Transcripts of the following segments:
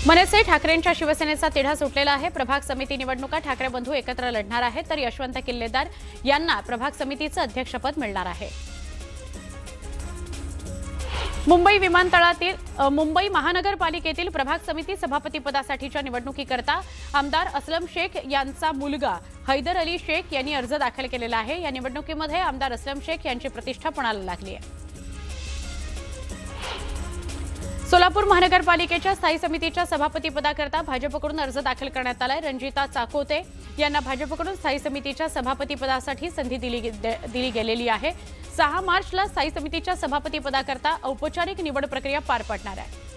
मनसे ठाकरेंच्या शिवसेनेचा तिढा सुटलेला आहे। प्रभाग समिती निवडणुका ठाकरे बंधू एकत्र लढणार आहेत, तर यशवंत किल्लेदार यांना प्रभाग समितीचं अध्यक्षपद मिळणार आहे। मुंबई महानगरपालिकेतील प्रभाग समिती सभापतीपदासाठीच्या निवडणुकीकरता आमदार असलम शेख यांचा मुलगा हैदर अली शेख यांनी अर्ज दाखल केलेला आहे। या निवडणुकीमध्ये आमदार असलम शेख यांची प्रतिष्ठा पणाला लागली आहे। सोलापूर महानगरपालिकेच्या स्थायी समितीच्या सभापतीपदाकरता भाजपकडून अर्ज दाखल करण्यात आलाय। रणजिता चाकोते यांना भाजपकडून स्थायी समितीच्या सभापतीपदासाठी संधी दिली गेलेली आहे। 6 मार्चला स्थायी समितीच्या सभापतीपदाकरता औपचारिक निवड प्रक्रिया पार पडणार आहे।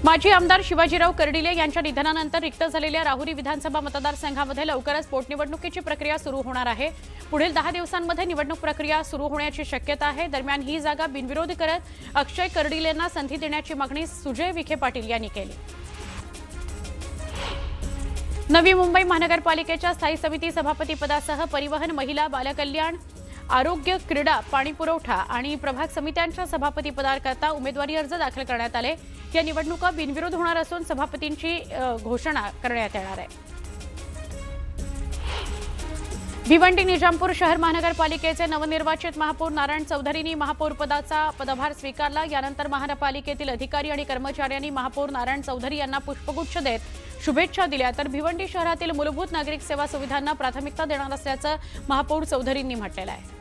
माजी आमदार शिवाजीराव कर्डिले यांच्या निधनानंतर रिक्त झालेल्या राहुरी विधानसभा मतदारसंघामध्ये लवकरच पोटनिवडणुकीची प्रक्रिया सुरू होणार आहे। पुढील 10 दिवसांमध्ये निवडणूक प्रक्रिया सुरू होण्याची शक्यता आहे। दरम्यान ही जागा बिनविरोध करत अक्षय कर्डिलेंना संधी देण्याची मागणी सुजय विखे पाटील यांनी केली। नवी मुंबई महानगरपालिकेच्या स्थायी समिती सभापतीपदासह परिवहन, महिला, बालकल्याण, आरोग्य, क्रीडा, पाणीपुरवठा आणि प्रभाग समित्यांच्या सभापतीपदाकरता उमेदवारी अर्ज दाखल करण्यात आले। या निवडणुका बिनविरोध होणार असून सभापतींची घोषणा करण्यात येणार आहे। भिवंडी निजामपूर शहर महानगरपालिकेचे नवनिर्वाचित महापौर नारायण चौधरींनी महापौर पदाचा पदभार स्वीकारला। यानंतर महानगरपालिकेतील अधिकारी आणि कर्मचाऱ्यांनी महापौर नारायण चौधरी यांना पुष्पगुच्छ देत शुभेच्छा दिल्या। तर भिवंडी शहरातील मूलभूत नागरिक सेवा सुविधांना प्राथमिकता देणार असल्याचं महापौर चौधरींनी म्हटलेलं आहे।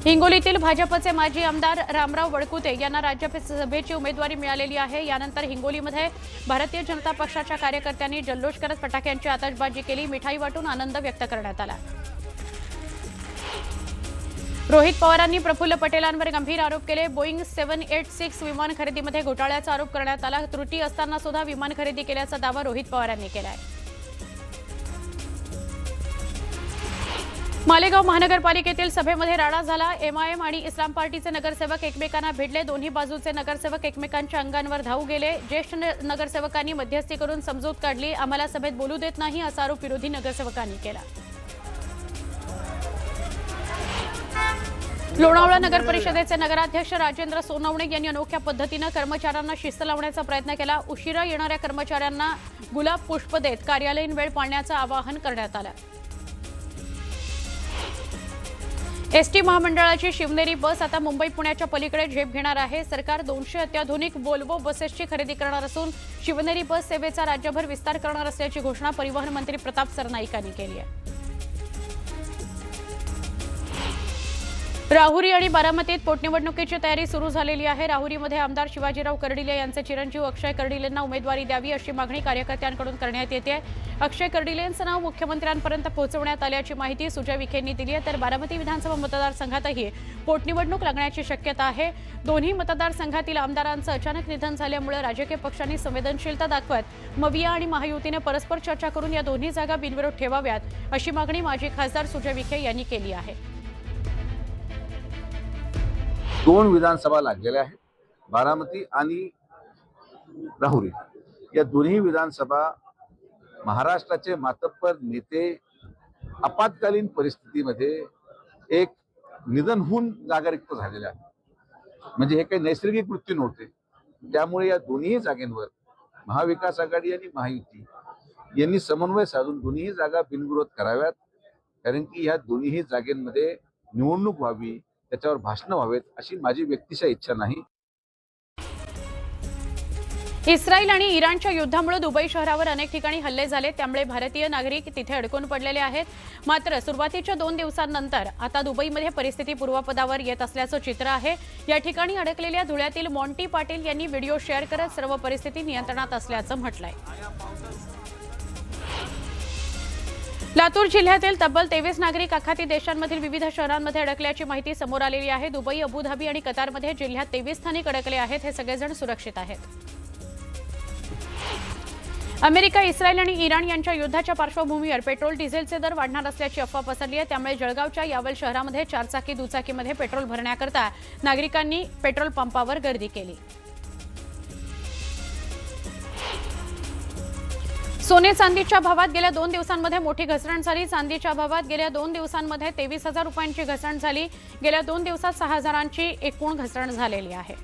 हिंगोलीतील भाजपचे माजी आमदार रामराव वडकुते यांना राज्यसभेची उमेदवारी मिळालेली आहे। यानंतर हिंगोलीमध्ये भारतीय जनता पक्षाच्या कार्यकर्त्यांनी जल्लोष करत फटाक्यांची आतषबाजी केली, मिठाई वाटून आनंद व्यक्त करण्यात आला। रोहित पवारांनी प्रफुल्ल पटेलांवर गंभीर आरोप केले। बोईंग 786 विमान खरेदीमध्ये घोटाळ्याचा आरोप करण्यात आला। त्रुटी असताना सुद्धा विमान खरेदी केल्याचा दावा रोहित पवारांनी केला आहे। मालेगाव महानगरपालिकेतील सभेमध्ये राडा झाला। एमआयएम आणि इस्लाम पार्टीचे नगरसेवक एकमेकांना भिडले। दोन्ही बाजूचे नगरसेवक एकमेकांच्या अंगांवर धावू गेले। ज्येष्ठ नगरसेवकांनी मध्यस्थी करून समजूत काढली। आम्हाला सभेत बोलू देत नाही असा आरोप विरोधी नगरसेवकांनी केला। लोणावळा नगर परिषदेचे नगराध्यक्ष राजेंद्र सोनवणे यांनी अनोख्या पद्धतीने कर्मचाऱ्यांना शिस्त लावण्याचा प्रयत्न केला। उशिरा येणाऱ्या कर्मचाऱ्यांना गुलाब पुष्प देत कार्यालयीन वेळ पाळण्याचं आवाहन करण्यात आलं। एसटी महामंडळाची शिवनेरी बस आता मुंबई पुण्याच्या पलीकडे झेप घेणार आहे। सरकार 200 अत्याधुनिक व्होल्वो बसेसची खरेदी करणार असून शिवनेरी बस सेवेचा राज्यभर विस्तार करणार असल्याची घोषणा परिवहन मंत्री प्रताप सरनाईक यांनी केली आहे। राहुरी आणि बारामतीत पोटनिवडणुकीची तयारी सुरू झालेली आहे। राहुरीमध्ये आमदार शिवाजीराव कर्डिले यांचे चिरंजीव अक्षय कर्डिलेंना उमेदवारी द्यावी अशी मागणी कार्यकर्त्यांकडून करण्यात येते। अक्षय कर्डिलेंचं नाव मुख्यमंत्र्यांपर्यंत पोहोचवण्यात आल्याची माहिती सुजय विखेंनी दिली आहे। तर बारामती विधानसभा मतदारसंघातही पोटनिवडणूक लागण्याची शक्यता आहे। दोन्ही मतदारसंघातील आमदारांचं अचानक निधन झाल्यामुळे राजकीय पक्षांनी संवेदनशीलता दाखवत मविया आणि महायुतीने परस्पर चर्चा करून या दोन्ही जागा बिनविरोध ठेवाव्यात अशी मागणी माजी खासदार सुजय विखे यांनी केली आहे। 2 विधानसभा लागलेल्या आहेत, बारामती आणि राहुरी। या दोन्ही विधानसभा महाराष्ट्राचे मातब्बर नेते आपत्कालीन परिस्थितीमध्ये एक निधन होऊन जागा रिक्त झालेल्या आहेत। म्हणजे हे काही नैसर्गिक कृत्य नव्हते। त्यामुळे या दोन्ही जागेंवर महाविकास आघाडी आणि महायुती यांनी समन्वय साधून दोन्ही जागा बिनविरोध कराव्यात, कारण की या दोन्ही जागेंमध्ये निवडणूक व्हावी, त्याच्यावर भाषण व्हावेत अशी माझी व्यक्तिशः इच्छा नाही। इस्रायल आणि इराणच्या युद्धामुळे दुबई शहरावर अनेक ठिकाणी हल्ले झाले, त्यामुळे भारतीय नागरिक तिथे अडकून पडलेले आहेत। मात्र सुरुवातीच्या 2 दिवसांनंतर आता दुबईमध्ये परिस्थिती पूर्वपदावर येत असल्याचं चित्र आहे। या ठिकाणी अडकलेल्या धुळ्यातील मॉन्टी पाटील यांनी व्हिडिओ शेअर करत सर्व परिस्थिती नियंत्रणात असल्याचं म्हटलंय। लातूर जिल्ह्यातील तब्बल 23 नागरिक आखाती देशांमधील विविध शहरांमध्ये अडकल्याची माहिती समोर आलेली आहे। दुबई, अबुधाबी आणि कतारमध्ये जिल्ह्यात 23 स्थानिक अडकले आहेत। हे सगळेजण सुरक्षित आहेत। अमेरिका, इस्रायल आणि इराण यांच्या युद्धाच्या पार्श्वभूमीवर पेट्रोल डिझेलचे दर वाढणार असल्याची अफवा पसरली आहे। त्यामुळे जळगावच्या यावल शहरामध्ये 4 चाकी दुचाकीमध्ये पेट्रोल भरण्याकरता नागरिकांनी पेट्रोल पंपावर गर्दी केली। सोने चांदीच्या भावात गेल्या 2 दिवसांमध्ये मोठी घसरण झाली. चांदीच्या भावात गेल्या 2 दिवसांमध्ये 23,000 रुपयांची घसरण झाली. गेल्या 2 दिवसात 6,000ची एकूण घसरण झालेली आहे.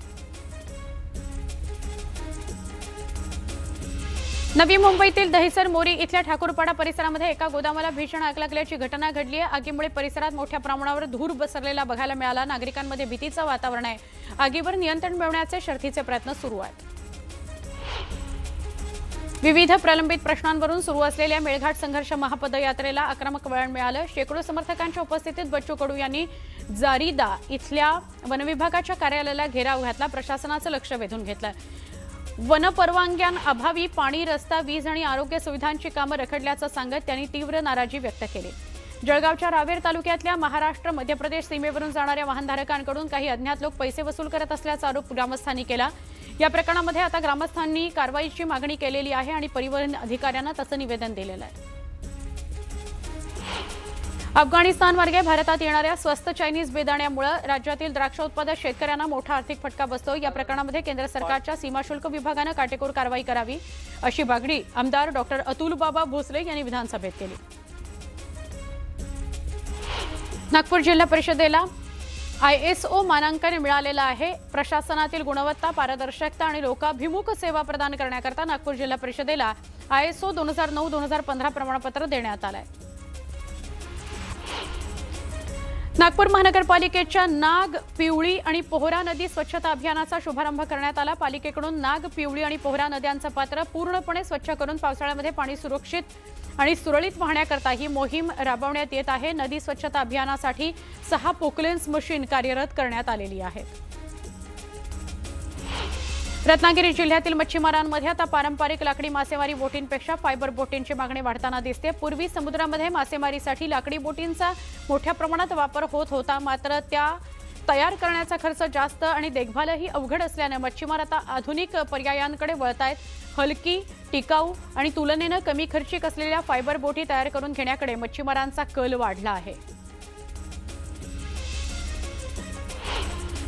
नवी मुंबईतील दहिसर मोरी इथल्या ठाकूरपाडा परिसरामध्ये एका गोदामाला भीषण आग लागल्याची घटना घडली आहे. आगीमुळे परिसरात मोठ्या प्रमाणावर धूर पसरलेला बघायला मिळाला. नागरिकांमध्ये भीतीचं वातावरण आहे. आगीवर नियंत्रण मिळवण्याचे शर्थीचे प्रयत्न सुरू आहेत. विविध प्रलंबित प्रश्नांवरून सुरू असलेल्या मेळघाट संघर्ष महापदयात्रेला आक्रमक वळण मिळालं. शेकडो समर्थकांच्या उपस्थितीत बच्चू कडू यांनी जारीदा इथल्या वनविभागाच्या कार्यालयाला घेराव घातला. प्रशासनाचं लक्ष वेधून घेतलं. वनपरवानग्यांअभावी पाणी, रस्ता, वीज आणि आरोग्य सुविधांची कामं रखडल्याचं सांगत त्यांनी तीव्र नाराजी व्यक्त केली. जळगावच्या रावेर तालुक्यातल्या महाराष्ट्र मध्य प्रदेश सीमेवरून जाणाऱ्या वाहनधारकांकडून काही अज्ञात लोक पैसे वसूल करत असल्याचा आरोप ग्रामस्थांनी केला. या प्रकरणामध्ये आता ग्रामस्थांनी कारवाईची मागणी केलेली आहे आणि परिवहन अधिकाऱ्यांना तसं निवेदन दिलेलं आहे. अफगाणिस्तान मार्गे भारतात येणाऱ्या स्वस्त चायनीज बेदाण्यामुळे राज्यातील द्राक्ष उत्पादक शेतकऱ्यांना मोठा आर्थिक फटका बसतो. या प्रकरणामध्ये केंद्र सरकारच्या सीमाशुल्क विभागानं काटेकोर कारवाई करावी अशी मागणी आमदार डॉक्टर अतुल बाबा भोसले यांनी विधानसभेत केली. नागपूर जिल्हा परिषदेला ISO मानांकन मिळालेलं आहे. प्रशासनातील गुणवत्ता, पारदर्शकता आणि लोकाभिमुख सेवा प्रदान करण्याकरता नागपूर जिल्हा परिषदेला ISO 2009-2015 प्रमाणपत्र देण्यात आलंय. नागपूर महानगरपालिकेच्या नाग, पिवळी आणि पोहरा नदी स्वच्छता अभियानाचा शुभारंभ करण्यात आला. पालिकेकडून नाग, पिवळी आणि पोहरा नद्यांचं पात्र पूर्णपणे स्वच्छ करून पावसाळ्यामध्ये पाणी सुरक्षित आणि सुरळीत वाहण्याकरता ही मोहीम राबवण्यात येत आहे. नदी स्वच्छता अभियानासाठी 6 पोकलेन्स मशीन कार्यरत करण्यात आलेली आहेत. रत्नागिरी जिल्ह्यातील मच्छीमारांमध्ये आता पारंपरिक लाकडी मासेमारी बोटींपेक्षा फायबर बोटींची मागणी वाढताना दिसते. पूर्वी समुद्रामध्ये मासेमारीसाठी लाकडी बोटींचा मोठ्या प्रमाणात वापर होत होता, मात्र त्या तयार करण्याचा खर्च जास्त आणि देखभालही अवघड असल्याने मच्छीमार आता आधुनिक पर्यायांकडे वळतायत. हलकी, टिकाऊ आणि तुलनेनं कमी खर्चिक असलेल्या फायबर बोटी तयार करून घेण्याकडे मच्छीमारांचा कल वाढला आहे.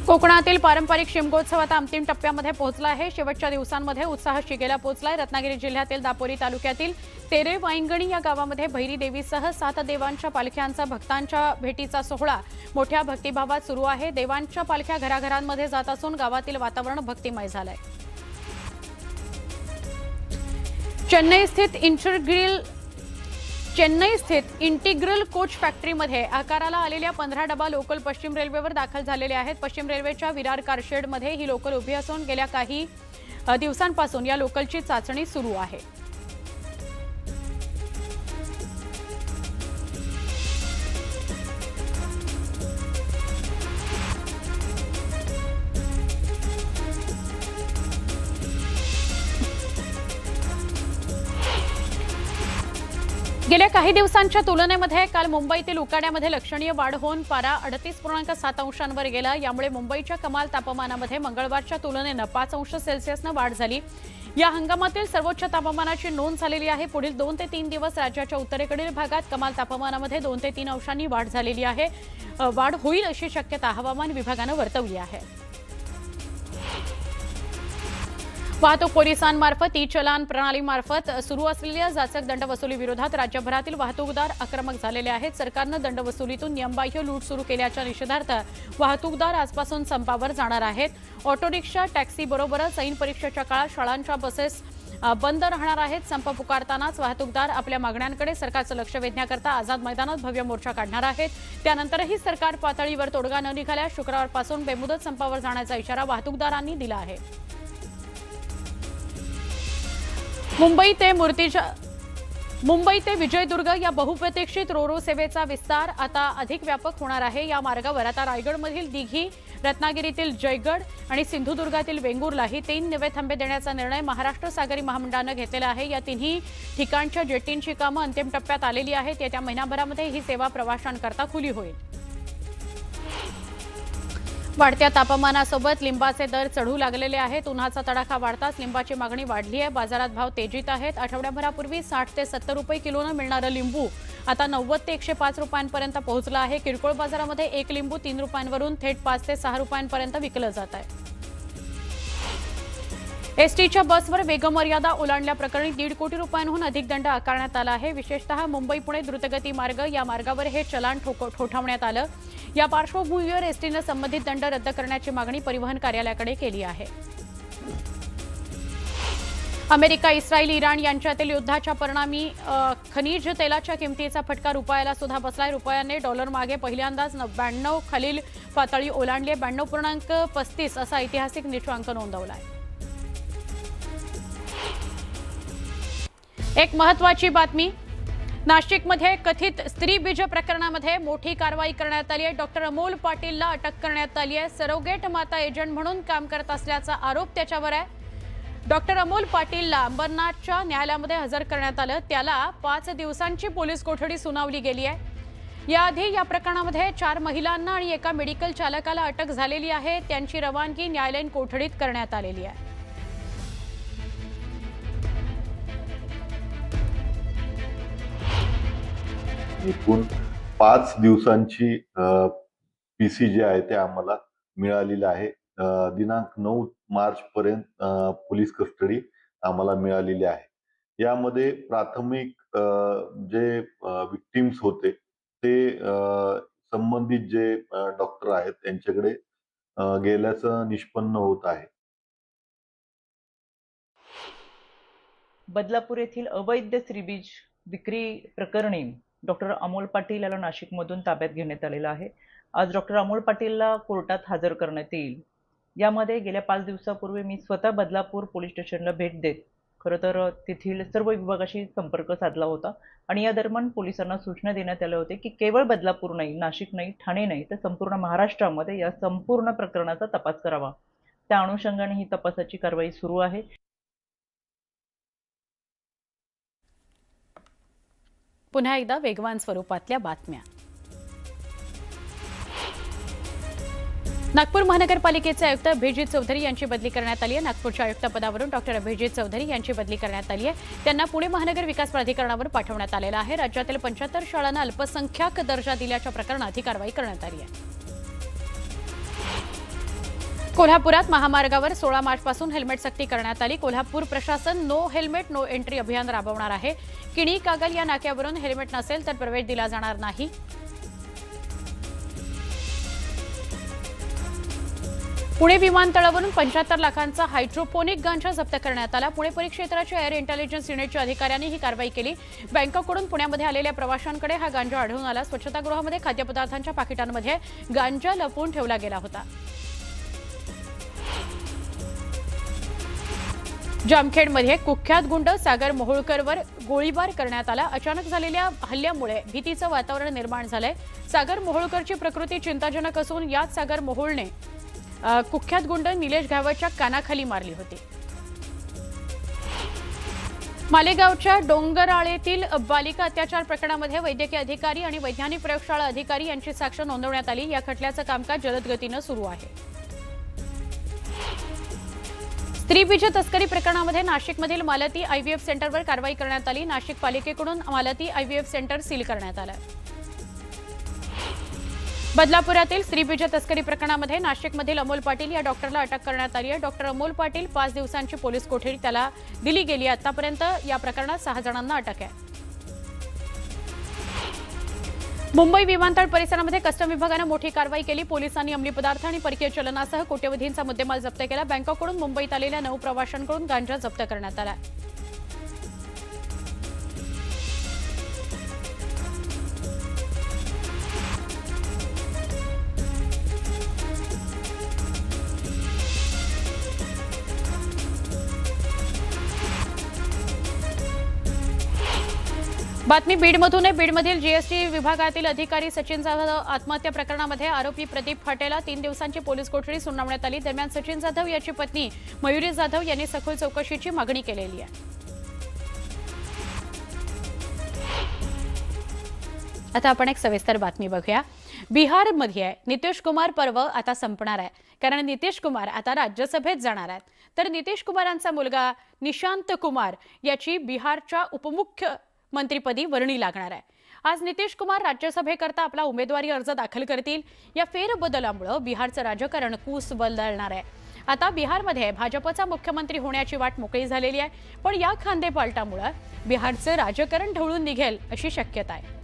कोकणातील पारंपरिक शिमगोत्सव आता अंतिम टप्प्यामध्ये पोहोचला आहे. शेवटच्या दिवसांमध्ये उत्साह शिगेला पोहोचलाय. रत्नागिरी जिल्ह्यातील दापोरी तालुक्यातील तेरे वाईंगणी या गावामध्ये भैरी देवीसह 7 देवांच्या पालख्यांचा भक्तांच्या भेटीचा सोहळा मोठ्या भक्तिभावात सुरू आहे. देवांच्या पालख्या घराघरांमध्ये जात असून गावातील वातावरण भक्तिमय झालंय. चेन्नई स्थित इंटिग्रल कोच फॅक्टरीमध्ये आकाराला आलेल्या 15 डबा लोकल पश्चिम रेल्वेवर दाखल झालेले आहेत. पश्चिम रेल्वेच्या विरार कारशेडमध्ये ही लोकल उभी असून गेल्या काही दिवसांपासून या लोकलची चाचणी सुरू आहे. गेल्या काही दिवसांच्या तुलनेमध्ये काल मुंबईतील उकाड्यामध्ये लक्षणीय वाढ होऊन पारा 38.7 अंशांवर गेला. यामुळे मुंबईच्या कमाल तापमानामध्ये मंगळवारच्या तुलनेनं 5 अंश सेल्सिअसनं वाढ झाली. या हंगामातील सर्वोच्च तापमानाची नोंद झालेली आहे. पुढील 2 ते 3 दिवस राज्याच्या उत्तरेकडील भागात कमाल तापमानामध्ये 2 ते 3 अंशांनी वाढ झालेली आहे. वाढ होईल अशी शक्यता हवामान विभागानं वर्तवली आहे. वाहतूक पोलिसांमार्फत ई-चलान प्रणालीमार्फत सुरू असलेल्या जाचक दंडवसुली विरोधात राज्यभरातील वाहतूकदार आक्रमक झालेले आहेत. सरकारनं दंडवसुलीतून नियमबाह्य लूट सुरू केल्याच्या निषेधार्थ वाहतूकदार आजपासून संपावर जाणार आहेत. ऑटो रिक्षा, टॅक्सी बरोबरच ऐन परीक्षेच्या काळात शाळांच्या बसेस बंद राहणार आहेत. संप पुकारतानाच वाहतूकदार आपल्या मागण्यांकडे सरकारचं लक्ष वेधण्याकरता आझाद मैदानात भव्य मोर्चा काढणार आहेत. त्यानंतरही सरकार पातळीवर तोडगा न निघाल्यास शुक्रवारपासून बेमुदत संपावर जाण्याचा इशारा वाहतूकदारांनी दिला आहे. मुंबई ते विजयदुर्ग या बहुप्रतीक्षित रोरो सेवेचा विस्तार आता अधिक व्यापक होणार आहे. या मार्गावर आता रायगडमधील दिघी, रत्नागिरीतील जयगड आणि सिंधुदुर्गातील वेंगुर्लाही 3 नवे थांबे देण्याचा निर्णय महाराष्ट्र सागरी महामंडळानं घेतलेला आहे. या तिन्ही ठिकाणच्या जेटींची कामं अंतिम टप्प्यात आलेली आहेत. येत्या महिनाभरामध्ये ही सेवा प्रवाशांकरता खुली होईल. वाढत्या तापमानासोबत लिंबाचे दर चढू लागलेले आहेत. उन्हाचा तडाखा वाढताच लिंबाची मागणी वाढली आहे. बाजारात भाव तेजीत आहेत. आठवड्याभरापूर्वी 60 ते 70 रुपये किलोनं मिळणारं लिंबू आता 90 ते 105 रुपयांपर्यंत पोहोचलं आहे. किरकोळ बाजारामध्ये एक लिंबू 3 रुपयांवरून थेट 5 ते 6 रुपयांपर्यंत विकलं जात आहे. एसटीच्या बसवर वेगमर्यादा ओलांडल्याप्रकरणी 1.5 कोटी रुपयांहून अधिक दंड आकारण्यात आला आहे। विशेषतः मुंबई पुणे द्रुतगती मार्ग या मार्गावर हे चलान ठोठावण्यात आलं। या पार्श्वभूमीवर एसटीने संबंधित दंड रद्द करण्याची मागणी परिवहन कार्यालयाकडे केली आहे। अमेरिका, इस्रायल, इराण यांच्यातील युद्धाच्या परिणामी खनिज तेलाच्या किमतीचा फटका रुपयाला सुद्धा बसलाय। रुपयाने डॉलर मागे पहिल्यांदाच 92 खालील पातळी ओलांडली। 92.35 असा ऐतिहासिक नीचांक नोंदवलाय। एक महत्त्वाची बातमी, नाशिकमध्ये कथित स्त्रीबीज प्रकरणामध्ये मोठी कारवाई करण्यात आली आहे। डॉक्टर अमोल पाटीलला अटक करण्यात आली आहे। सरोगेट माता एजंट म्हणून काम करत असल्याचा आरोप त्याच्यावर आहे। डॉक्टर अमोल पाटीलला अंबरनाथच्या न्यायालयामध्ये हजर करण्यात आलं। त्याला 5 दिवसांची पोलीस कोठडी सुनावली गेली आहे। याआधी या प्रकरणामध्ये 4 महिलांना आणि एका मेडिकल चालकाला अटक झालेली आहे। त्यांची रवानगी न्यायालयीन कोठडीत करण्यात आलेली आहे। एकूण 5 दिवसांची पीसी जे आहे ते आम्हाला मिळालेलं आहे। दिनांक 9 मार्च पर्यंत पोलीस कस्टडी आम्हाला मिळालेली आहे। यामध्ये प्राथमिक जे विक्टिम्स होते ते संबंधित जे डॉक्टर आहेत त्यांच्याकडे गेल्याचं निष्पन्न होत आहे। बदलापूर येथील अवैध स्त्रीबीज विक्री प्रकरणी डॉक्टर अमोल पाटील याला नाशिकमधून ताब्यात घेण्यात आलेलं आहे। आज डॉक्टर अमोल पाटीलला कोर्टात हजर करण्यात येईल। यामध्ये गेल्या 5 दिवसापूर्वी मी स्वतः बदलापूर पोलीस स्टेशनला भेट देत खरं तर तेथील सर्व विभागाशी संपर्क साधला होता आणि या दरम्यान पोलिसांना सूचना देण्यात आल्या होत्या की केवळ बदलापूर नाही, नाशिक नाही, ठाणे नाही तर संपूर्ण महाराष्ट्रामध्ये या संपूर्ण प्रकरणाचा तपास करावा। त्या अनुषंगाने ही तपासाची कारवाई सुरू आहे। पुन्हा एकदा वेगवान स्वरूपातल्या बातम्या। नागपूर महानगरपालिकेचे आयुक्त अभिजित चौधरी यांची बदली करण्यात आली आहे। नागपूरच्या आयुक्तपदावरून डॉक्टर अभिजित चौधरी यांची बदली करण्यात आली आहे। त्यांना पुणे महानगर विकास प्राधिकरणावर पाठवण्यात आलेलं आहे। राज्यातील 75 शाळांना अल्पसंख्याक दर्जा दिल्याच्या प्रकरणात ही कारवाई करण्यात आली आहे। कोल्हापुरात महामार्गावर 16 मार्चपासून हेल्मेट सक्ती करण्यात आली। कोल्हापूर प्रशासन नो हेल्मेट नो एंट्री अभियान राबवणार आहे। किणी कागल या नाक्यावरून हेल्मेट नसेल तर प्रवेश दिला जाणार नाही। पुणे विमानतळावरून 75 लाखांचा हायड्रोपोनिक गांजा जप्त करण्यात आला। पुणे परिक्षेत्राच्या एअर इंटेलिजन्स युनिटच्या अधिकाऱ्यांनी ही कारवाई केली। बँकॉककडून पुण्यामध्ये आलेल्या प्रवाशांकडे हा गांजा आढळून आला। स्वच्छतागृहामध्ये खाद्यपदार्थांच्या पाकिटांमध्ये गांजा लपवून ठेवला गेला होता। जामखेडमध्ये कुख्यात गुंड सागर मोहोळकरवर गोळीबार करण्यात आला। अचानक झालेल्या हल्ल्यामुळे भीतीचं वातावरण निर्माण झालंय। सागर मोहोळकरची प्रकृती चिंताजनक असून याच सागर मोहोळने कुख्यात गुंड निलेश घावतच्या कानाखाली मारली होती। मालेगावच्या डोंगराळेतील बालिका अत्याचार प्रकरणामध्ये वैद्यकीय अधिकारी आणि वैज्ञानिक प्रयोगशाळा अधिकारी यांची साक्ष नोंदवण्यात आली। या खटल्याचं कामकाज जलद गतीनं सुरू आहे। स्त्रीबीज तस्करी प्रकरणामध्ये नाशिकमधील मालती आयव्हीएफ सेंटरवर कारवाई करण्यात आली। नाशिक पालिकेकडून मालती आयव्हीएफ सेंटर सील करण्यात आलं। बदलापुरातील स्त्रीबीज तस्करी प्रकरणामध्ये नाशिकमधील अमोल पाटील या डॉक्टरला अटक करण्यात आली आहे। डॉक्टर अमोल पाटील 5 दिवसांची पोलीस कोठडी त्याला दिली गेली आहे। आतापर्यंत या प्रकरणात 6 जणांना अटक आहे। मुंबई विमानतळ परिसरामध्ये कस्टम विभागाने मोठी कारवाई केली। पोलिसांनी अंमली पदार्थ आणि परकीय चलनासह कोट्यवधींचा मुद्देमाल जप्त केला। बँकॉककडून मुंबईत आलेल्या 9 प्रवाशांकडून गांजा जप्त करण्यात आला। बातमी बीडमधून आहे। बीडमधील जीएसटी विभागातील अधिकारी सचिन जाधव आत्महत्या प्रकरणामध्ये आरोपी प्रदीप फाटेला 3 दिवसांची पोलीस कोठडी सुनावण्यात आली। दरम्यान सचिन जाधव याची पत्नी मयुरी जाधव यांनी सखोल चौकशीची मागणी केलेली आहे। आता आपण एक सविस्तर बातमी बघूया। बिहारमध्ये नितीश कुमार पर्व आता संपणार आहे, कारण नितीश कुमार आता राज्यसभेत जाणार आहेत। तर नितीश कुमारांचा मुलगा निशांत कुमार याची बिहारच्या उपमुख्यमंत्रीपदी वर्णी लागणार आहे। आज नितीश कुमार राज्यसभेकरता आपला उमेदवारी अर्ज दाखल करतील। या फेरबदलामुळे बिहारचं राजकारण कूस बदलणार आहे। आता बिहारमध्ये भाजपचा मुख्यमंत्री होण्याची वाट मोकळी झालेली आहे, पण या खांदेपालटामुळे बिहारचं राजकारण ढवळून निघेल अशी शक्यता आहे.